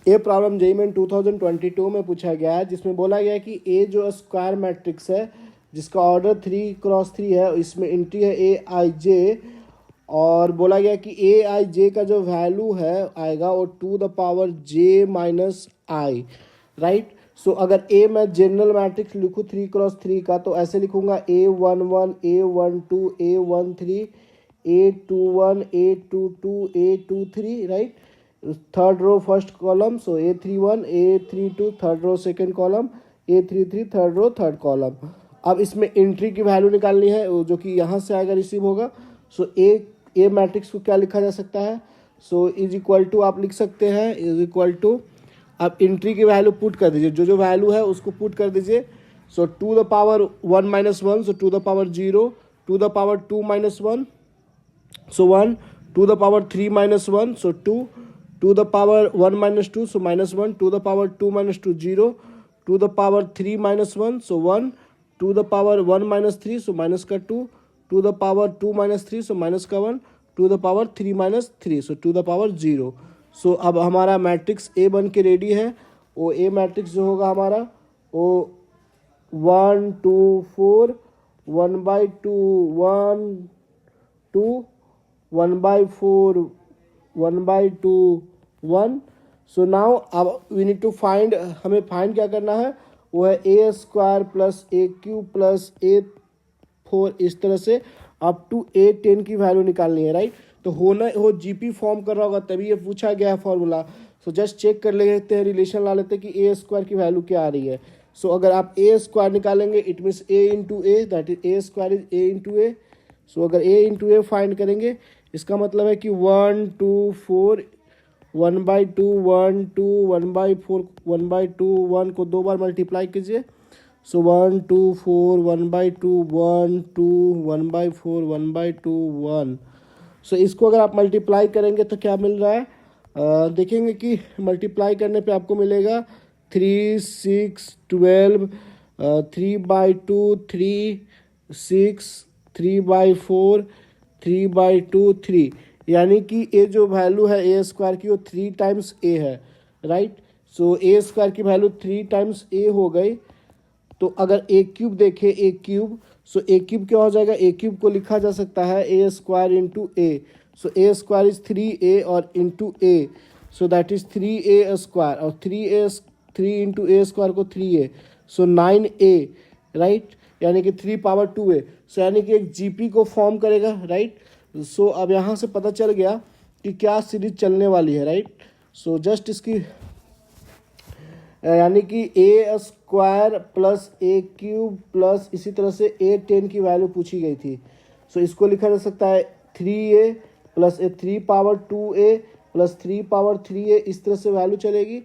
ये problem JEE में 2022 में पूछा गया है, जिसमें बोला गया है कि ए जो स्क्वायर मैट्रिक्स है जिसका ऑर्डर 3x3 है, इसमें एंट्री है ए आई जे, और बोला गया कि ए आई जे का जो वैल्यू है आएगा वो to the power J minus I, right. So अगर ए मैं जनरल मैट्रिक्स लिखूँ 3x3 का तो ऐसे लिखूँगा A11 A12 A13 A21 A22 A23, right. Third row first column, so A31 A32 third row second column, A33 third row third column. अब इसमें entry की वैल्यू निकालनी है जो कि यहाँ से आएगा रिसीव होगा। सो ए मैट्रिक्स को क्या लिखा जा सकता है, सो इज इक्वल टू आप लिख सकते हैं इज इक्वल टू, आप एंट्री की वैल्यू पुट कर दीजिए, जो जो वैल्यू है उसको पुट कर दीजिए। So to the power 1 minus 1, so to the power 0, to the power 2 minus 1, so 1, to the power 3 minus 1, so 2, to the power 1 minus 2, so minus 1, to the power 2 minus 2 0, to the power 3 minus 1, so 1, to the power 1 minus 3, so minus का 2, to the power 2 minus 3, so minus का 1, to the power 3 minus 3, so to the power 0। So अब हमारा matrix A बन के ready है। वो ए matrix जो होगा हमारा वो 1 2 4 1/2 1 2 1/4 1/2 1। सो नाउ अब वी नीड टू फाइंड, हमें फाइंड क्या करना है, वो है A square plus A cube plus A4, इस तरह से अप टू A10 की वैल्यू निकालनी है, राइट। तो हो जीपी फॉर्म कर रहा होगा तभी ये पूछा गया है फॉर्मूला। सो जस्ट चेक कर लेते हैं, रिलेशन ला लेते हैं कि ए स्क्वायर की वैल्यू क्या आ रही है। सो अगर आप ए स्क्वायर निकालेंगे it means A into A, that is A square is A into A. So अगर ए इंटू ए फाइंड करेंगे इसका मतलब है कि 1 2 4 1/2 1 2 1/4 1/2 1 को 2 बार मल्टीप्लाई कीजिए। सो 1 2 4 1/2 1 2 1/4 1/2 1। सो इसको अगर आप मल्टीप्लाई करेंगे तो क्या मिल रहा है, देखेंगे कि मल्टीप्लाई करने पे आपको मिलेगा 3 6 12 3/2 3 6 3/4 3/2 3, यानी कि ये जो वैल्यू है ए स्क्वायर की वो 3 टाइम्स ए है, राइट। सो ए स्क्वायर की वैल्यू 3 टाइम्स ए हो गई। तो अगर ए क्यूब देखें ए क्यूब, सो ए क्यूब क्या हो जाएगा, ए क्यूब को लिखा जा सकता है A square into A. So A square is 3a और into A, so that is 3a square, और 3 इंटू ए स्क्वायर को 3a, सो 9a, राइट, यानी कि 3 पावर 2a। सो यानी कि एक जीपी को फॉर्म करेगा, राइट। सो अब यहाँ से पता चल गया कि क्या सीरीज चलने वाली है, राइट। सो जस्ट इसकी यानी कि ए स्क्वायर प्लस ए क्यूब प्लस इसी तरह से A10 की वैल्यू पूछी गई थी। सो इसको लिखा जा सकता है 3a plus 3 power 2a plus 3 power 3a, इस तरह से वैल्यू चलेगी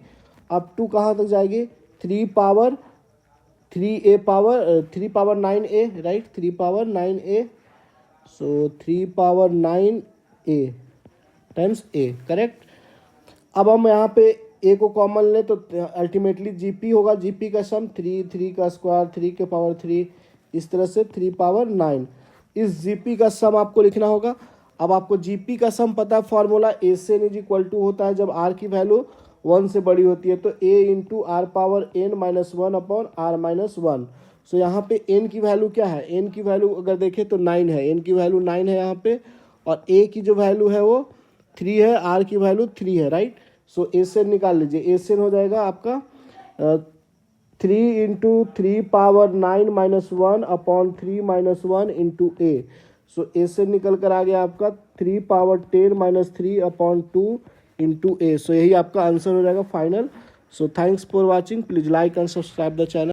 अप टू कहाँ तक जाएगी, 3 power 3a power 3 power 9a, right, 3 power 9a। So 3 power 9a times a, correct. अब हम यहाँ पे ए को कॉमन लें तो अल्टीमेटली जीपी होगा, जीपी का सम 3 का स्क्वायर 3 के पावर 3, इस तरह से 3 पावर 9। इस जीपी का सम आपको लिखना होगा। अब आपको जीपी का सम पता है, फॉर्मूला ए से इज इक्वल टू होता है जब आर की वैल्यू 1 से बड़ी होती है, तो A into R power n minus 1 upon R minus 1। So यहाँ पे n की वैल्यू क्या है, n की वैल्यू अगर देखें तो 9 है, n की वैल्यू 9 है यहाँ पे, और a की जो वैल्यू है वो 3 है, r की वैल्यू 3 है, राइट। सो एसेन निकाल लीजिए, एसेन हो जाएगा आपका 3 into 3 power 9 minus 1 upon 3 minus 1 into A. So S n निकल कर आ गया आपका 3 power 10 minus 3 upon 2 into A. So यही आपका आंसर हो जाएगा final. So thanks for watching, please like and subscribe the channel.